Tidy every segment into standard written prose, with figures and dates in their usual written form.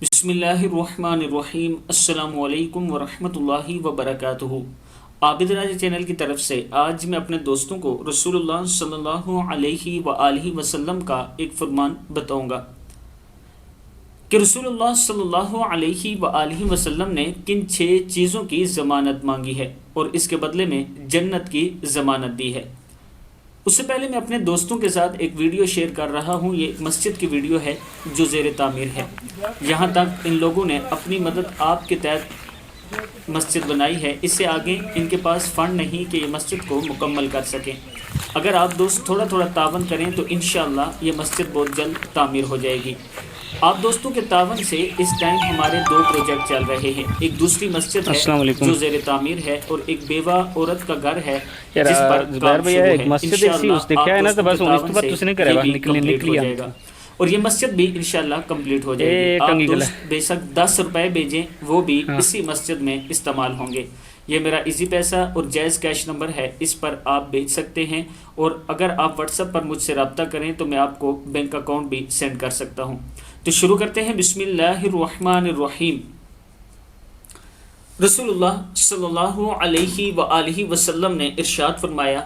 بسم اللہ الرحمن الرحیم۔ السلام علیکم ورحمۃ اللہ وبرکاتہ۔ عابد راج چینل کی طرف سے آج میں اپنے دوستوں کو رسول اللہ صلی اللہ علیہ وآلہ وسلم کا ایک فرمان بتاؤں گا کہ رسول اللہ صلی اللہ علیہ وآلہ وسلم نے کن 6 چیزوں کی ضمانت مانگی ہے اور اس کے بدلے میں جنت کی ضمانت دی ہے۔ اس سے پہلے میں اپنے دوستوں کے ساتھ ایک ویڈیو شیئر کر رہا ہوں۔ یہ ایک مسجد کی ویڈیو ہے جو زیر تعمیر ہے۔ یہاں تک ان لوگوں نے اپنی مدد آپ کے تحت مسجد بنائی ہے، اس سے آگے ان کے پاس فنڈ نہیں کہ یہ مسجد کو مکمل کر سکیں۔ اگر آپ دوست تھوڑا تھوڑا تعاون کریں تو انشاءاللہ یہ مسجد بہت جلد تعمیر ہو جائے گی۔ آپ دوستوں کے تعاون سے اس ٹائم ہمارے 2 پروجیکٹ چل رہے ہیں۔ ایک دوسری مسجد ہے جو زیر تعمیر ہے اور ایک بیوہ عورت کا گھر ہے جس پر کام شروع ہے۔ انشاءاللہ آپ دوستوں کے تعاون سے یہ بھی کمپلیٹ ہو جائے گا اور یہ مسجد بھی انشاءاللہ کمپلیٹ ہو جائے گی۔ آپ دوست بے شک 10 روپے بھیجیں، وہ بھی اسی مسجد میں استعمال ہوں گے۔ یہ میرا ایزی پیسہ اور جائز کیش نمبر ہے، اس پر آپ بھیج سکتے ہیں، اور اگر آپ واٹس ایپ پر مجھ سے رابطہ کریں تو میں آپ کو بینک اکاؤنٹ بھی سینڈ کر سکتا ہوں۔ تو شروع کرتے ہیں۔ بسم اللہ الرحمن الرحیم۔ رسول اللہ صلی اللہ علیہ وآلہ وسلم نے ارشاد فرمایا،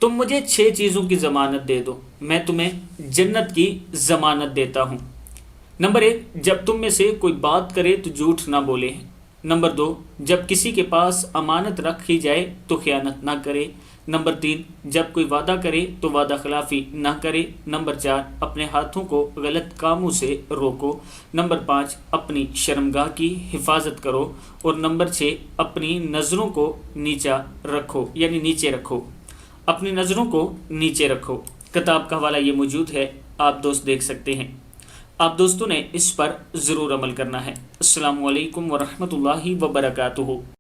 تم مجھے 6 چیزوں کی ضمانت دے دو، میں تمہیں جنت کی ضمانت دیتا ہوں۔ نمبر 1، جب تم میں سے کوئی بات کرے تو جھوٹ نہ بولے۔ نمبر 2، جب کسی کے پاس امانت رکھی جائے تو خیانت نہ کرے۔ نمبر 3، جب کوئی وعدہ کرے تو وعدہ خلافی نہ کرے۔ نمبر 4، اپنے ہاتھوں کو غلط کاموں سے روکو۔ نمبر 5، اپنی شرمگاہ کی حفاظت کرو۔ اور نمبر 6، اپنی نظروں کو نیچا رکھو، یعنی نیچے رکھو، اپنی نظروں کو نیچے رکھو۔ کتاب کا حوالہ یہ موجود ہے، آپ دوست دیکھ سکتے ہیں۔ آپ دوستوں نے اس پر ضرور عمل کرنا ہے۔ السلام علیکم ورحمۃ اللہ وبرکاتہ۔